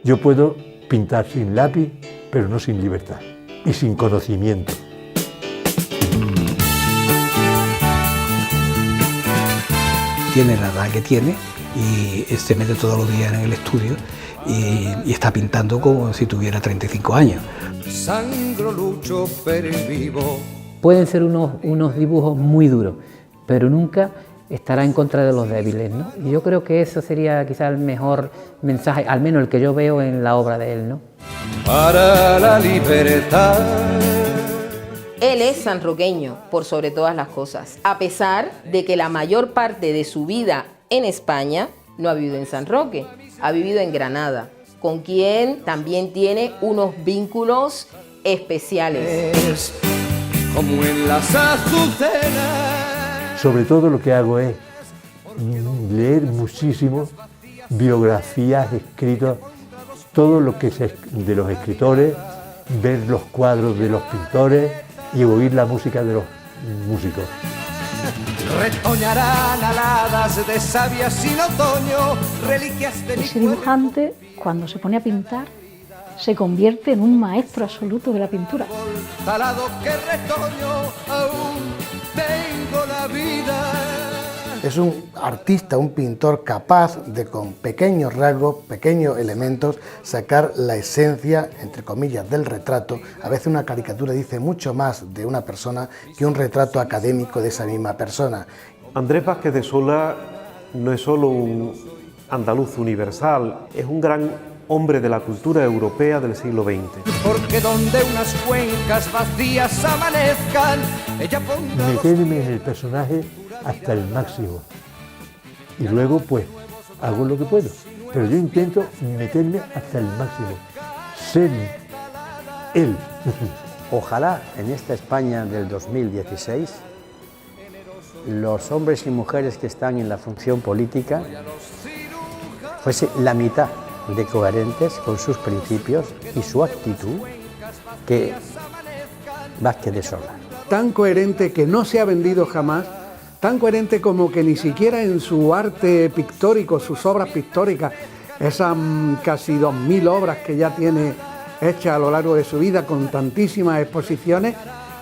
Yo puedo pintar sin lápiz, pero no sin libertad y sin conocimiento. Tiene la edad que tiene y se mete todos los días en el estudio y está pintando como si tuviera 35 años. Sangro, lucho, pero vivo. Pueden ser unos dibujos muy duros, pero nunca estará en contra de los débiles, ¿no? Y yo creo que eso sería quizá el mejor mensaje, al menos el que yo veo en la obra de él, ¿no? Para la libertad. Él es sanroqueño, por sobre todas las cosas, a pesar de que la mayor parte de su vida en España no ha vivido en San Roque, ha vivido en Granada, con quien también tiene unos vínculos especiales. Como en las azucenas. Sobre todo lo que hago es leer muchísimo biografías, escritos, todo lo que es de los escritores, ver los cuadros de los pintores y oír la música de los músicos. Retoñarán aladas de savia sin otoño, reliquias de mi Ese dibujante, cuando se pone a pintar, se convierte en un maestro absoluto de la pintura. talado que retoño, aún tengo la vida. Es un artista, un pintor capaz de, con pequeños rasgos, pequeños elementos, sacar la esencia, entre comillas, del retrato. A veces una caricatura dice mucho más de una persona que un retrato académico de esa misma persona. Andrés Vázquez de Sola no es solo un andaluz universal, es un gran hombre de la cultura europea del siglo XX. Porque donde unas cuencas vacías amanezcan, ella pondrá... Meterme en el personaje hasta el máximo y luego pues hago lo que puedo, pero yo intento meterme hasta el máximo, ser él. Ojalá en esta España del 2016 los hombres y mujeres que están en la función política fuese la mitad de coherentes con sus principios y su actitud que Vázquez de Sola. Tan coherente que no se ha vendido jamás, tan coherente como que ni siquiera en su arte pictórico, sus obras pictóricas, esas casi 2000 obras que ya tiene hechas a lo largo de su vida con tantísimas exposiciones,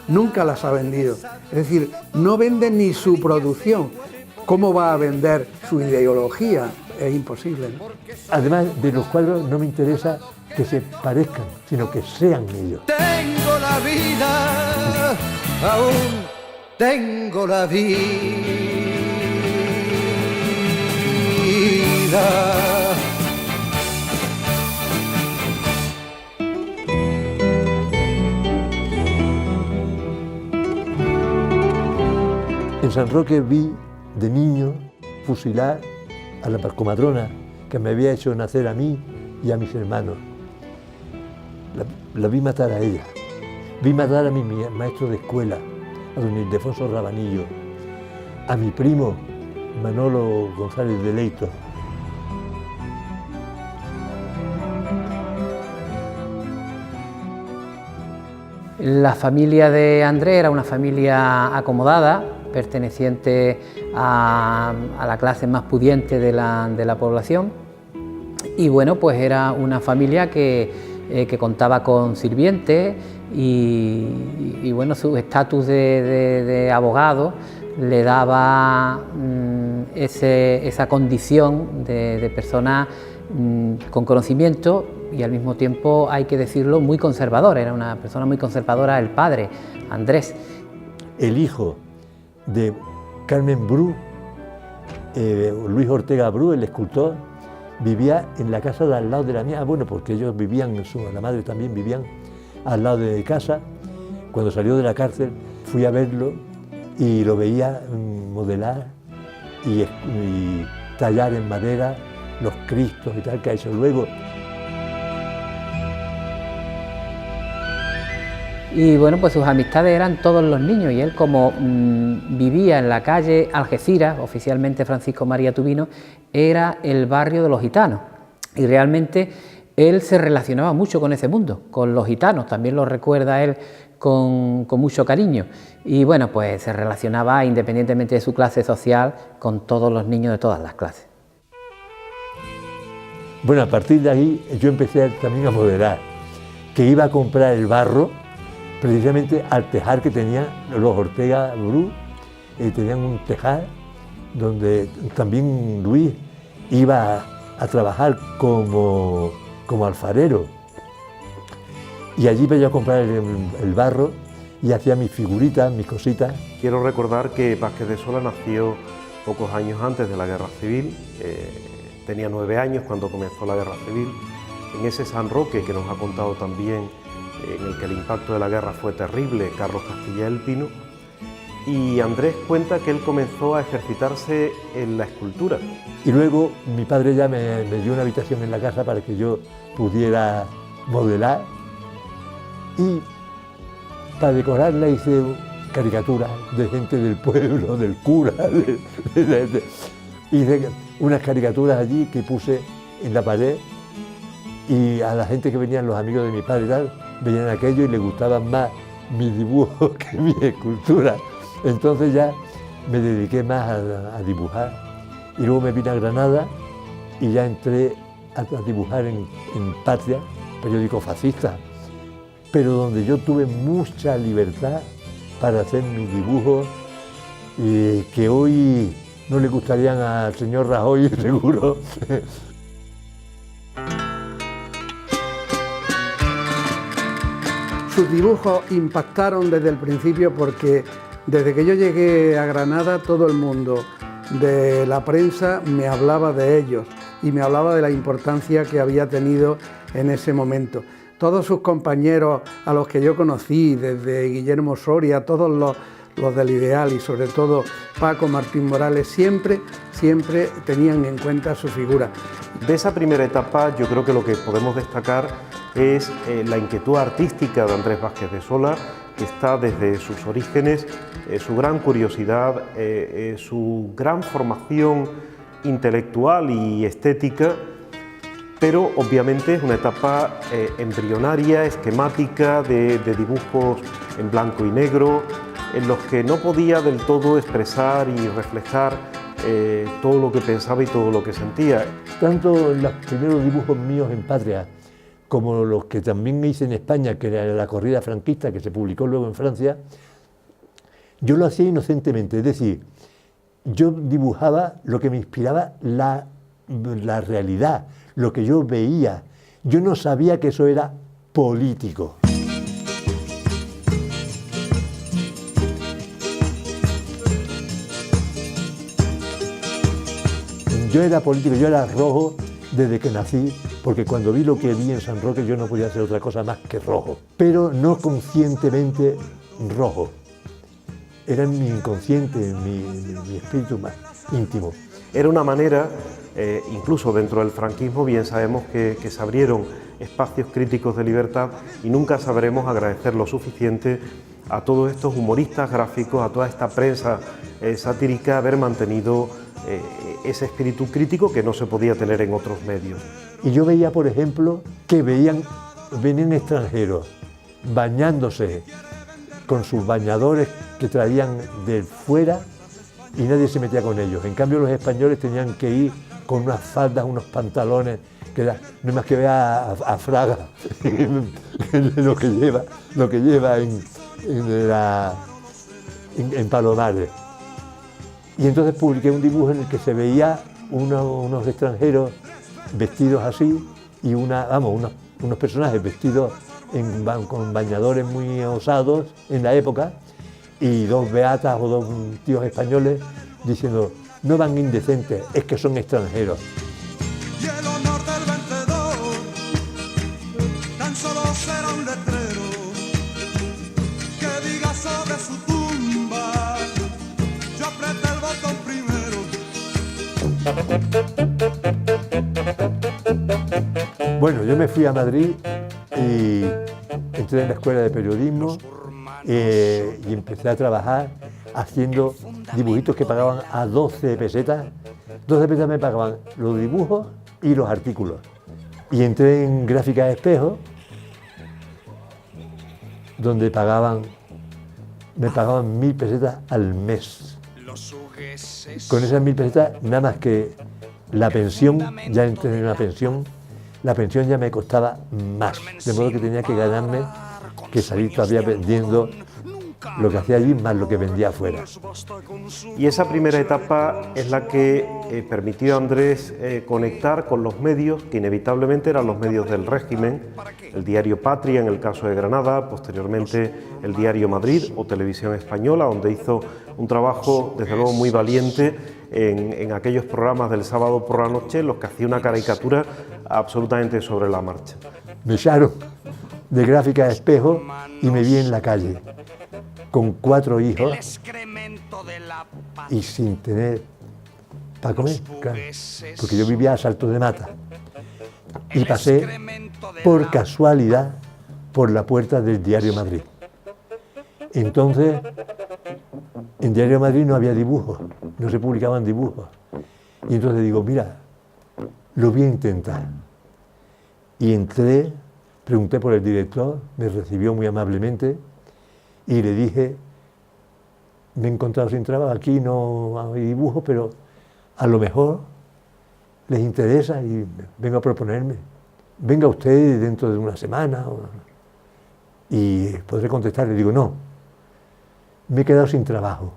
nunca las ha vendido. Es decir, no vende ni su producción. ¿Cómo va a vender su ideología? Es imposible, ¿no? Además de los cuadros no me interesa que se parezcan, sino que sean ellos. Tengo la vida, aún tengo la vida. En San Roque vi de niño fusilar a la comadrona que me había hecho nacer a mí y a mis hermanos. La vi matar a ella. Vi matar a mi maestro de escuela, a don Ildefonso Rabanillo, a mi primo Manolo González de Leito. La familia de Andrés era una familia acomodada, perteneciente a la clase más pudiente de la población, y bueno, pues era una familia que contaba con sirvientes y bueno, su estatus de abogado le daba esa condición de persona con conocimiento y al mismo tiempo, hay que decirlo, muy conservadora. Era una persona muy conservadora el padre, Andrés. El hijo de Carmen Bru, Luis Ortega Bru, el escultor, vivía en la casa de al lado de la mía. Bueno, porque ellos vivían, la madre también vivían al lado de casa. Cuando salió de la cárcel fui a verlo y lo veía modelar y tallar en madera los cristos y tal que ha hecho luego. Y bueno, pues sus amistades eran todos los niños y él, como vivía en la calle Algeciras, oficialmente Francisco María Tubino, era el barrio de los gitanos y realmente él se relacionaba mucho con ese mundo, con los gitanos, también lo recuerda él con mucho cariño y bueno, pues se relacionaba independientemente de su clase social con todos los niños de todas las clases. Bueno, a partir de ahí yo empecé también a modelar, que iba a comprar el barro precisamente al tejar que tenían los Ortega Bru, tenían un tejar donde también Luis iba a trabajar como alfarero. Y allí iba yo a comprar el barro y hacía mis figuritas, mis cositas. Quiero recordar que Vázquez de Sola nació pocos años antes de la Guerra Civil, tenía 9 años cuando comenzó la Guerra Civil, en ese San Roque que nos ha contado también, en el que el impacto de la guerra fue terrible, Carlos Castilla el Pino, y Andrés cuenta que él comenzó a ejercitarse en la escultura. Y luego mi padre ya me dio una habitación en la casa para que yo pudiera modelar, y para decorarla hice caricaturas de gente del pueblo, del cura, hice unas caricaturas allí que puse en la pared, y a la gente que venían, los amigos de mi padre y tal, veían aquello y les gustaban más mis dibujos que mi escultura. Entonces ya me dediqué más a dibujar, y luego me vine a Granada y ya entré a dibujar en Patria, periódico fascista, pero donde yo tuve mucha libertad para hacer mis dibujos, que hoy no le gustarían al señor Rajoy, seguro. Sus dibujos impactaron desde el principio porque desde que yo llegué a Granada todo el mundo de la prensa me hablaba de ellos y me hablaba de la importancia que había tenido en ese momento. Todos sus compañeros a los que yo conocí, desde Guillermo Soria, todos los del Ideal y sobre todo Paco Martín Morales, siempre tenían en cuenta su figura. De esa primera etapa yo creo que lo que podemos destacar es la inquietud artística de Andrés Vázquez de Sola, que está desde sus orígenes, su gran curiosidad, su gran formación intelectual y estética, pero obviamente es una etapa embrionaria, esquemática, de dibujos en blanco y negro, en los que no podía del todo expresar y reflejar todo lo que pensaba y todo lo que sentía. Tanto los primeros dibujos míos en Patria, como los que también hice en España, que era la corrida franquista, que se publicó luego en Francia, yo lo hacía inocentemente, es decir, yo dibujaba lo que me inspiraba la realidad, lo que yo veía. Yo no sabía que eso era político. Yo era político, yo era rojo desde que nací, porque cuando vi lo que vi en San Roque yo no podía hacer otra cosa más que rojo, pero no conscientemente rojo. Era mi inconsciente, mi espíritu más íntimo. Era una manera, incluso dentro del franquismo, bien sabemos que se abrieron espacios críticos de libertad y nunca sabremos agradecer lo suficiente a todos estos humoristas gráficos, a toda esta prensa satírica, haber mantenido ese espíritu crítico que no se podía tener en otros medios. Y yo veía, por ejemplo, que venían extranjeros bañándose con sus bañadores que traían de fuera y nadie se metía con ellos. En cambio, los españoles tenían que ir con unas faldas, unos pantalones, que no es más que ver a Fraga lo que lleva en Palomares. Y entonces publiqué un dibujo en el que se veía unos extranjeros vestidos así y unos personajes vestidos con bañadores muy osados en la época, y dos beatas o dos tíos españoles diciendo: no van indecentes, es que son extranjeros. Y el honor del vencedor tan solo será un letrero que diga sobre su tumba: yo apreté el botón primero. Bueno, yo me fui a Madrid y entré en la escuela de periodismo y empecé a trabajar haciendo dibujitos que pagaban a 12 pesetas. 12 pesetas me pagaban los dibujos y los artículos. Y entré en Gráfica de Espejo, donde me pagaban 1000 pesetas al mes. Con esas 1000 pesetas nada más que la pensión, ya entré en una pensión, la pensión ya me costaba más, de modo que tenía que ganarme, que salir todavía vendiendo lo que hacía allí más lo que vendía afuera. Y esa primera etapa es la que permitió a Andrés conectar con los medios, que inevitablemente eran los medios del régimen, el diario Patria en el caso de Granada, posteriormente el diario Madrid o Televisión Española, donde hizo un trabajo desde luego muy valiente en aquellos programas del sábado por la noche, en los que hacía una caricatura absolutamente sobre la marcha. Me echaron de Gráfica de Espejo y me vi en la calle, con 4 hijos y sin tener para comer, claro, porque yo vivía a Salto de Mata y pasé por casualidad por la puerta del Diario Madrid. Entonces, en Diario Madrid no había dibujos, no se publicaban dibujos. Y entonces digo, mira, lo voy a intentar. Y entré, pregunté por el director, me recibió muy amablemente, y le dije, me he encontrado sin trabajo, aquí no hay dibujos, pero a lo mejor les interesa y vengo a proponerme. Venga usted dentro de una semana y podré contestar. Le digo, no, me he quedado sin trabajo.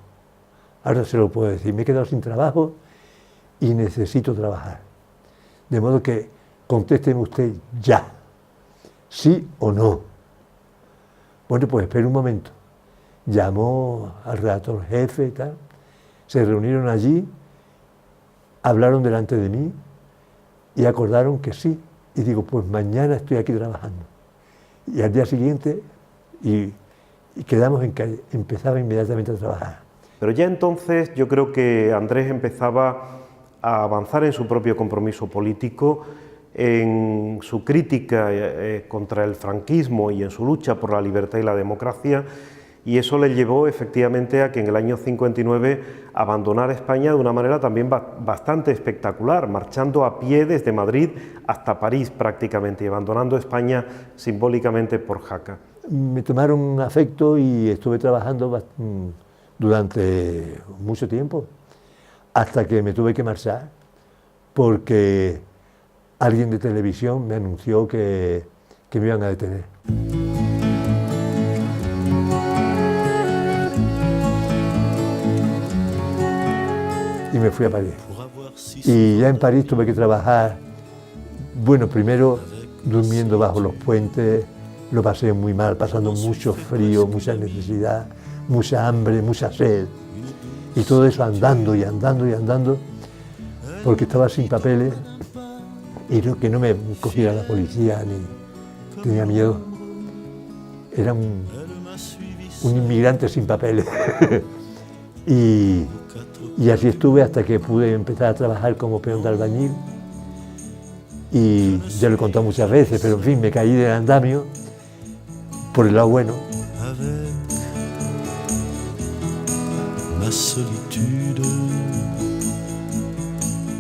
Ahora se lo puedo decir, me he quedado sin trabajo y necesito trabajar. De modo que contésteme usted ya, sí o no. Bueno, pues espera un momento. Llamó al redactor jefe y tal, se reunieron allí, hablaron delante de mí y acordaron que sí. Y digo, pues mañana estoy aquí trabajando. Y al día siguiente, y quedamos en que empezaba inmediatamente a trabajar. Pero ya entonces yo creo que Andrés empezaba a avanzar en su propio compromiso político, en su crítica contra el franquismo y en su lucha por la libertad y la democracia, y eso le llevó efectivamente a que en el año 59 abandonara España de una manera también bastante espectacular, marchando a pie desde Madrid hasta París prácticamente y abandonando España simbólicamente por Jaca. Me tomaron afecto y estuve trabajando durante mucho tiempo, hasta que me tuve que marchar, porque alguien de televisión me anunció que me iban a detener. Y me fui a París. Y ya en París tuve que trabajar, bueno, primero durmiendo bajo los puentes, lo pasé muy mal, pasando mucho frío, mucha necesidad, mucha hambre, mucha sed. Y todo eso andando y andando y andando, porque estaba sin papeles y que no me cogiera la policía, ni tenía miedo. Era un inmigrante sin papeles. Y así estuve hasta que pude empezar a trabajar como peón de albañil. Y ya lo he contado muchas veces, pero en fin, me caí del andamio por el lado bueno.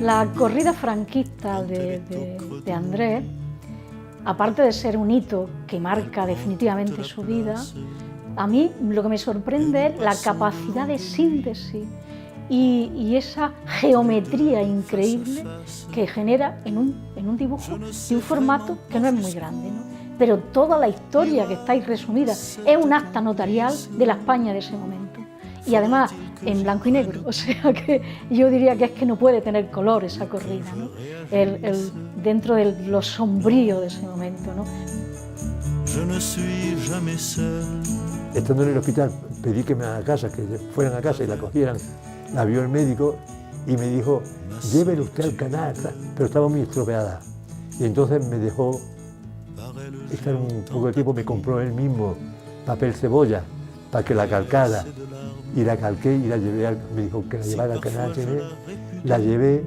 La corrida franquista de Andrés, aparte de ser un hito que marca definitivamente su vida, a mí lo que me sorprende es la capacidad de síntesis y esa geometría increíble que genera en un dibujo de un formato que no es muy grande, ¿no? Pero toda la historia que está ahí resumida es un acta notarial de la España de ese momento. Y además en blanco y negro, o sea que yo diría que es que no puede tener color esa corrida, ¿no? Dentro de lo sombrío de ese momento, ¿no? Estando en el hospital pedí que fueran a casa y la cogieran, la vio el médico y me dijo, llévelo usted al canal, pero estaba muy estropeada. Y entonces me dejó estar un poco de tiempo, me compró él mismo papel cebolla para que la calcara. Y la calqué y la llevé, me dijo que la llevara al canal HN, la llevé,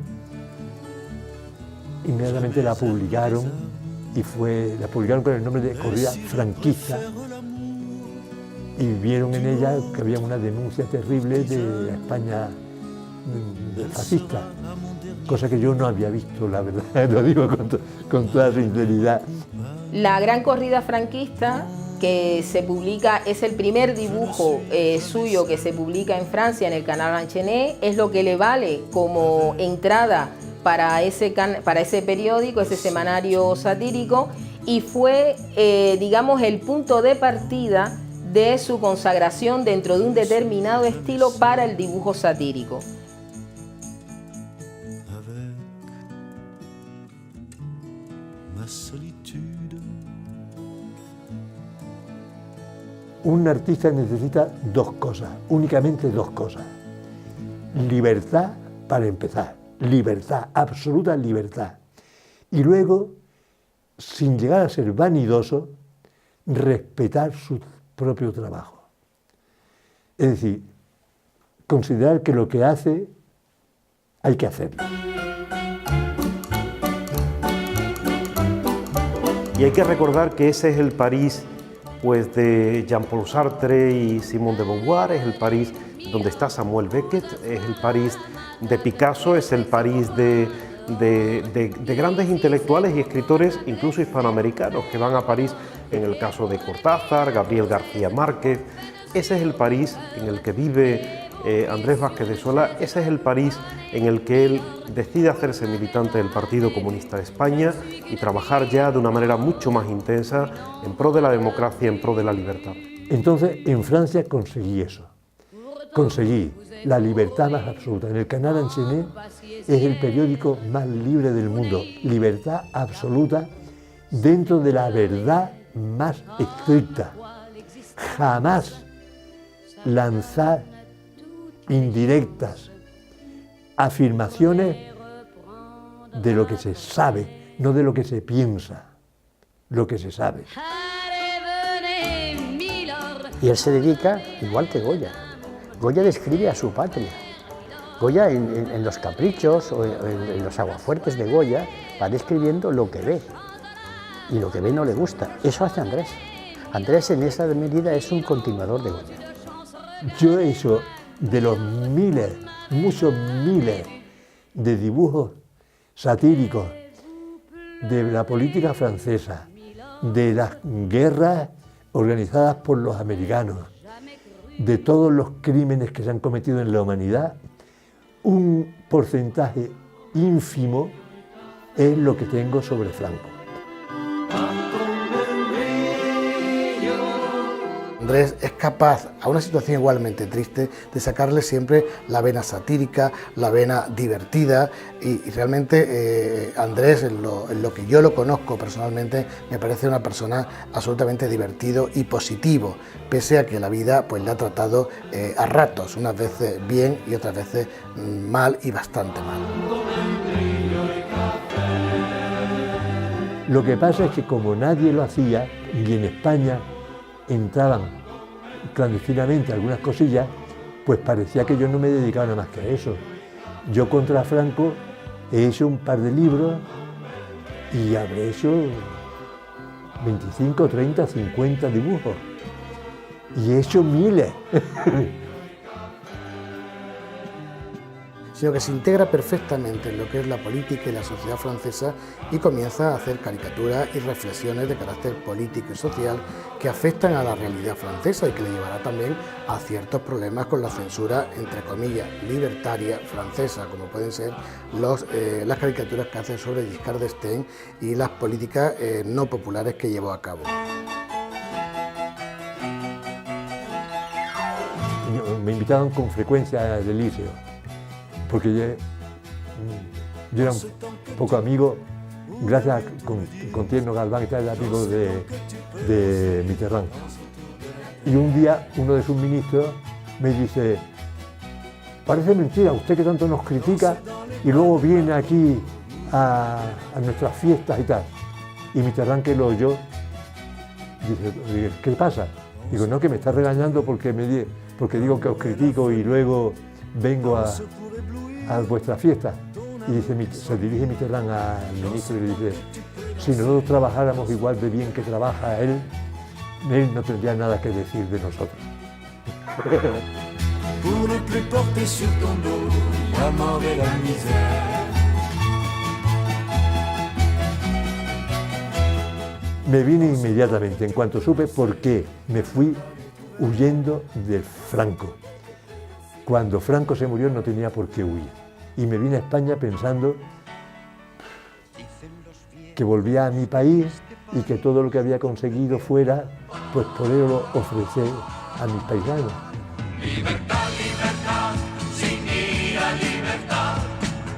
inmediatamente la publicaron la publicaron con el nombre de Corrida Franquista y vieron en ella que había una denuncia terrible de la España fascista, cosa que yo no había visto, la verdad, lo digo con toda sinceridad. La gran corrida franquista que se publica, es el primer dibujo suyo que se publica en Francia en el canal Enchaîné, es lo que le vale como entrada para ese periódico, ese semanario satírico, y fue, digamos, el punto de partida de su consagración dentro de un determinado estilo para el dibujo satírico. Un artista necesita dos cosas, únicamente dos cosas. Libertad para empezar, libertad, absoluta libertad. Y luego, sin llegar a ser vanidoso, respetar su propio trabajo. Es decir, considerar que lo que hace hay que hacerlo. Y hay que recordar que ese es el París pues, de Jean-Paul Sartre y Simone de Beauvoir, es el París donde está Samuel Beckett, es el París de Picasso, es el París de grandes intelectuales y escritores, incluso hispanoamericanos, que van a París, en el caso de Cortázar, Gabriel García Márquez. Ese es el París en el que vive Andrés Vázquez de Sola, ese es el París en el que él decide hacerse militante del Partido Comunista de España y trabajar ya de una manera mucho más intensa en pro de la democracia, en pro de la libertad. Entonces, en Francia conseguí eso. Conseguí la libertad más absoluta. En el Canal Enchaîné es el periódico más libre del mundo. Libertad absoluta dentro de la verdad más estricta. Jamás lanzar indirectas afirmaciones de lo que se sabe, no de lo que se piensa, lo que se sabe. Y él se dedica, igual que Goya. Goya describe a su patria. Goya en los caprichos o en los aguafuertes de Goya va describiendo lo que ve. Y lo que ve no le gusta. Eso hace Andrés. Andrés en esa medida es un continuador de Goya. Yo he hecho de los miles, muchos miles de dibujos satíricos de la política francesa, de las guerras organizadas por los americanos, de todos los crímenes que se han cometido en la humanidad, un porcentaje ínfimo es lo que tengo sobre Franco. Andrés es capaz, a una situación igualmente triste, de sacarle siempre la vena satírica, la vena divertida, y realmente Andrés, en lo que yo lo conozco personalmente, me parece una persona absolutamente divertido y positivo, pese a que la vida pues, le ha tratado a ratos, unas veces bien y otras veces mal y bastante mal. Lo que pasa es que como nadie lo hacía, y en España entraban clandestinamente algunas cosillas, pues parecía que yo no me dedicaba nada más que a eso. Yo contra Franco he hecho un par de libros y habré hecho 25, 30, 50 dibujos. Y he hecho miles. Sino que se integra perfectamente en lo que es la política y la sociedad francesa y comienza a hacer caricaturas y reflexiones de carácter político y social que afectan a la realidad francesa y que le llevará también a ciertos problemas con la censura, entre comillas, libertaria francesa, como pueden ser las caricaturas que hace sobre Giscard d'Estaing y las políticas no populares que llevó a cabo. Me invitaban con frecuencia al Elíseo, porque yo era un poco amigo, gracias con Tierno Galván, que era el amigo de Mitterrand. Y un día uno de sus ministros me dice: parece mentira, usted que tanto nos critica y luego viene aquí a nuestras fiestas y tal. Y Mitterrand, que lo oyó, dice: ¿qué pasa? Digo: no, que me está regañando porque digo que os critico y luego vengo a vuestra fiesta. Y dice, se dirige Mitterrand al ministro y le dice: si nosotros trabajáramos igual de bien que trabaja él no tendría nada que decir de nosotros. Me vine inmediatamente, en cuanto supe, porque me fui huyendo de Franco. Cuando Franco se murió no tenía por qué huir. Y me vine a España pensando que volvía a mi país y que todo lo que había conseguido fuera, pues poderlo ofrecer a mis paisanos. Libertad, libertad, sin ira, libertad,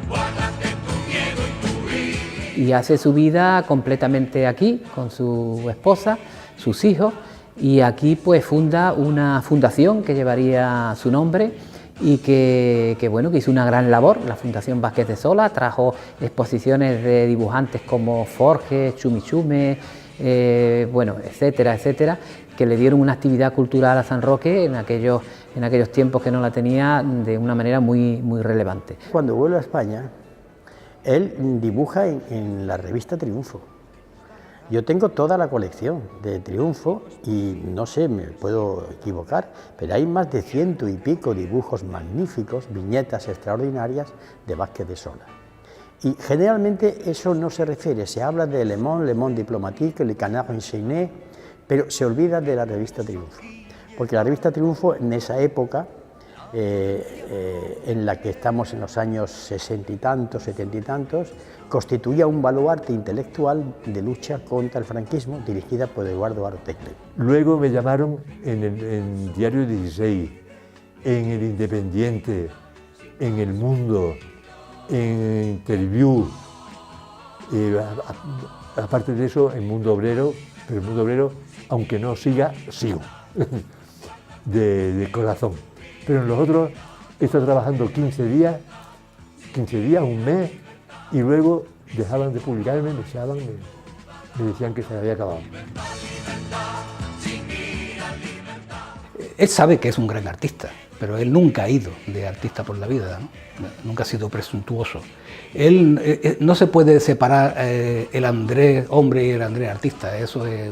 guárdate tu miedo y tu ira. Y hace su vida completamente aquí, con su esposa, sus hijos, y aquí pues funda una fundación que llevaría su nombre y que hizo una gran labor. La Fundación Vázquez de Sola trajo exposiciones de dibujantes como Forge, Chumichume, etcétera, etcétera, que le dieron una actividad cultural a San Roque en aquellos tiempos que no la tenía de una manera muy, muy relevante. Cuando vuelve a España, él dibuja en la revista Triunfo. Yo tengo toda la colección de Triunfo y no sé, me puedo equivocar, pero hay más de 100 y pico dibujos magníficos, viñetas extraordinarias de Vázquez de Sola. Y generalmente eso no se refiere, se habla de Le Monde Diplomatique, Le Canard Enchaîné, pero se olvida de la revista Triunfo, porque la revista Triunfo en esa época, en la que estamos en los años 60 y tantos, 70 y tantos, constituía un baluarte intelectual de lucha contra el franquismo, dirigida por Eduardo Artecle. Luego me llamaron en el Diario 16, en El Independiente, en El Mundo, en Interview, aparte de eso, en Mundo Obrero, pero el Mundo Obrero, aunque no sigo, de corazón. Pero en los otros he estado trabajando 15 días, un mes, y luego dejaban de publicarme, me echaban, me decían que se había acabado. Él sabe que es un gran artista, pero él nunca ha ido de artista por la vida, ¿no? Nunca ha sido presuntuoso. Él no se puede separar el Andrés hombre y el Andrés artista, eso es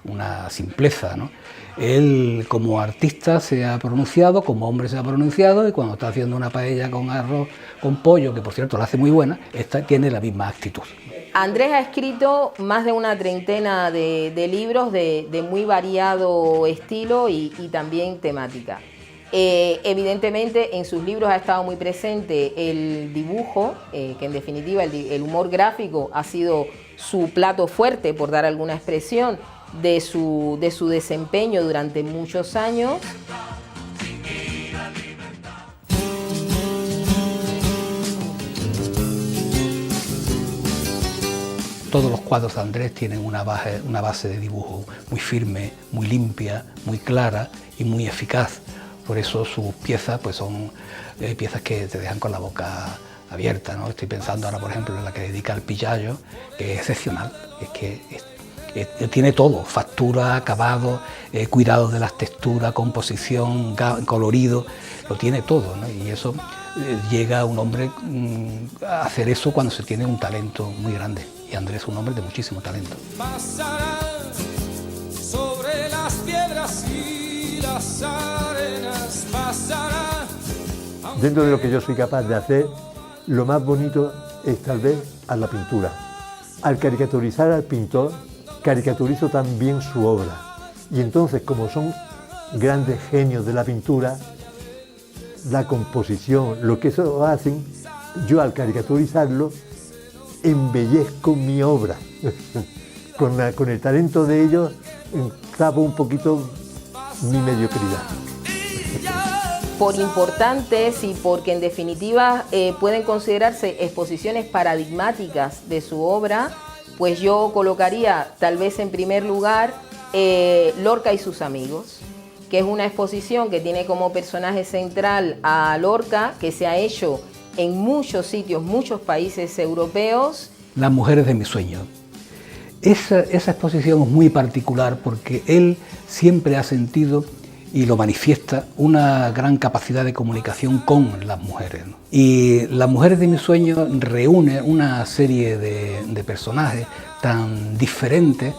una simpleza, ¿no? Él como artista se ha pronunciado, como hombre se ha pronunciado, y cuando está haciendo una paella con arroz, con pollo, que por cierto la hace muy buena, tiene la misma actitud. Andrés ha escrito más de una treintena de libros de muy variado estilo y también temática. Evidentemente en sus libros ha estado muy presente el dibujo, que en definitiva el humor gráfico ha sido su plato fuerte, por dar alguna expresión, de su desempeño durante muchos años. Todos los cuadros de Andrés tienen una base de dibujo muy firme, muy limpia, muy clara y muy eficaz. Por eso sus piezas pues son piezas que te dejan con la boca abierta, ¿no? Estoy pensando ahora, por ejemplo, en la que dedica al Pillayo, que es excepcional, es que tiene todo: factura, acabado, cuidado de las texturas, composición, colorido, lo tiene todo, ¿no? Y eso llega a un hombre a hacer eso cuando se tiene un talento muy grande. Y Andrés es un hombre de muchísimo talento. Pasará sobre las piedras y las arenas, pasará. Dentro de lo que yo soy capaz de hacer, lo más bonito es tal vez a la pintura. Al caricaturizar al pintor, caricaturizo también su obra. Y entonces, como son grandes genios de la pintura, la composición, lo que eso hacen, yo al caricaturizarlo, embellezco mi obra. Con el talento de ellos, tapo un poquito mi mediocridad. Por importantes y porque en definitiva pueden considerarse exposiciones paradigmáticas de su obra, pues yo colocaría tal vez en primer lugar Lorca y sus amigos, que es una exposición que tiene como personaje central a Lorca, que se ha hecho en muchos sitios, muchos países europeos. Las mujeres de mi sueño. Esa exposición es muy particular porque él siempre ha sentido, y lo manifiesta, una gran capacidad de comunicación con las mujeres, ¿no? Y Las mujeres de mi sueño reúne una serie de personajes tan diferentes,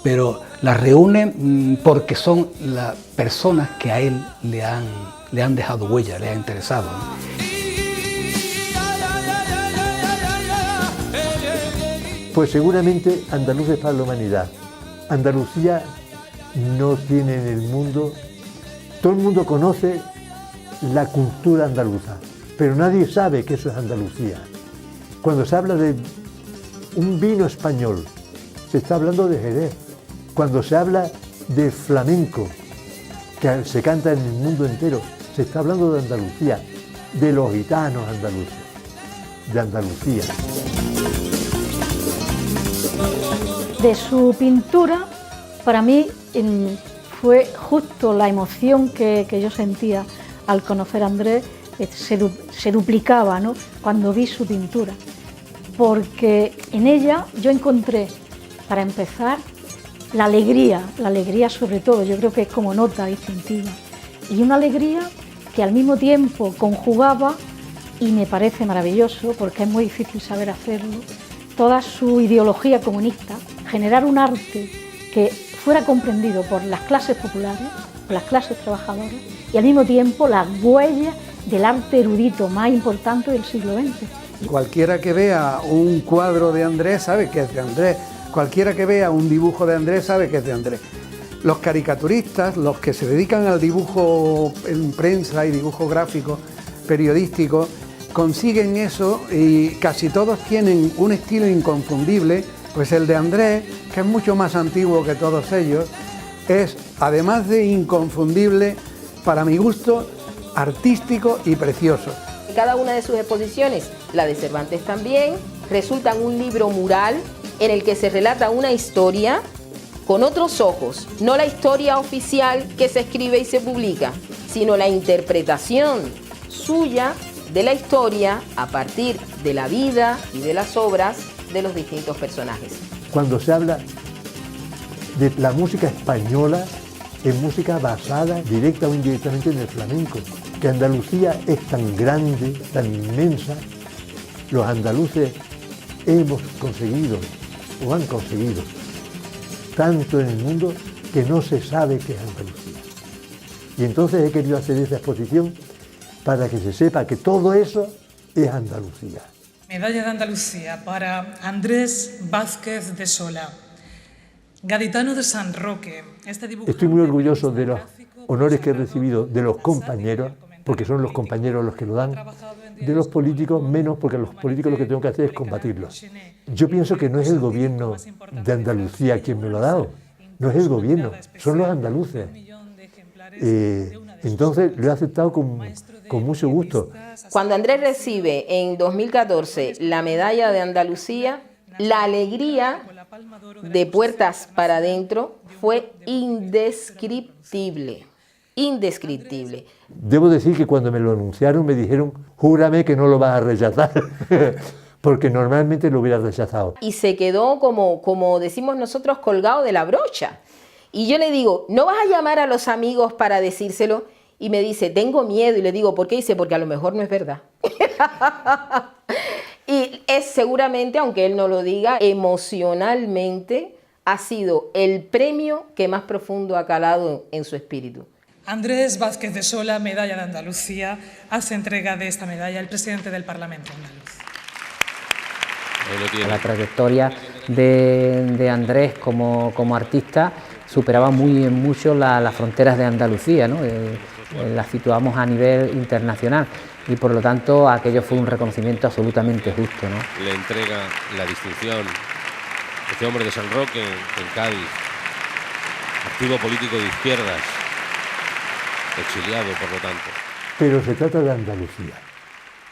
pero las reúne porque son las personas que a él le han dejado huella, le ha interesado, ¿no? Pues seguramente Andaluces para la humanidad. Andalucía no tiene en el mundo, todo el mundo conoce la cultura andaluza, pero nadie sabe que eso es Andalucía. Cuando se habla de un vino español, se está hablando de Jerez. Cuando se habla de flamenco, que se canta en el mundo entero, se está hablando de Andalucía, de los gitanos andaluces, de Andalucía. De su pintura, para mí fue justo la emoción que yo sentía al conocer a Andrés, se duplicaba, ¿no?, cuando vi su pintura, porque en ella yo encontré, para empezar, la alegría sobre todo, yo creo que es como nota distintiva, y una alegría que al mismo tiempo conjugaba, y me parece maravilloso, porque es muy difícil saber hacerlo, toda su ideología comunista, generar un arte que fuera comprendido por las clases populares, por las clases trabajadoras, y al mismo tiempo las huellas del arte erudito más importante del siglo XX. Cualquiera que vea un cuadro de Andrés sabe que es de Andrés, cualquiera que vea un dibujo de Andrés sabe que es de Andrés. Los caricaturistas, los que se dedican al dibujo en prensa y dibujo gráfico, periodístico, consiguen eso y casi todos tienen un estilo inconfundible, pues el de Andrés, que es mucho más antiguo que todos ellos, es, además de inconfundible, para mi gusto, artístico y precioso. Cada una de sus exposiciones, la de Cervantes también, resulta un libro mural en el que se relata una historia con otros ojos, no la historia oficial que se escribe y se publica, sino la interpretación suya de la historia a partir de la vida y de las obras de los distintos personajes. Cuando se habla de la música española, es música basada directa o indirectamente en el flamenco, que Andalucía es tan grande, tan inmensa, los andaluces hemos conseguido o han conseguido tanto en el mundo que no se sabe qué es Andalucía. Y entonces he querido hacer esta exposición para que se sepa que todo eso es Andalucía. Medalla de Andalucía para Andrés Vázquez de Sola, gaditano de San Roque. Estoy muy orgulloso de los honores que he recibido de los compañeros, porque son los compañeros los que lo dan, de los políticos menos, porque los políticos lo que tengo que hacer es combatirlos. Yo pienso que no es el gobierno de Andalucía quien me lo ha dado, no es el gobierno, son los andaluces. Entonces lo he aceptado con mucho gusto. Cuando Andrés recibe en 2014 la medalla de Andalucía, la alegría de puertas para adentro fue indescriptible, indescriptible. Debo decir que cuando me lo anunciaron me dijeron, júrame que no lo vas a rechazar, porque normalmente lo hubiera rechazado. Y se quedó como decimos nosotros, colgado de la brocha. Y yo le digo, ¿no vas a llamar a los amigos para decírselo? Y me dice, tengo miedo. Y le digo, ¿por qué? Dice, porque a lo mejor no es verdad. Y es seguramente, aunque él no lo diga, emocionalmente ha sido el premio que más profundo ha calado en su espíritu. Andrés Vázquez de Sola, medalla de Andalucía, hace entrega de esta medalla el presidente del Parlamento andaluz. La trayectoria de Andrés como artista superaba mucho las fronteras de Andalucía, ¿no? Las situamos a nivel internacional y por lo tanto aquello fue un reconocimiento absolutamente justo, ¿no? Le entrega la distinción este hombre de San Roque en Cádiz, activo político de izquierdas, exiliado por lo tanto. Pero se trata de Andalucía,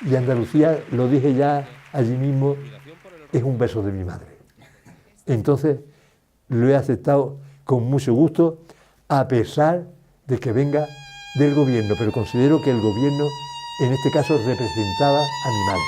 y Andalucía, lo dije ya allí mismo, es un beso de mi madre. Entonces lo he aceptado con mucho gusto, a pesar de que venga del gobierno, pero considero que el gobierno en este caso representaba a mi madre.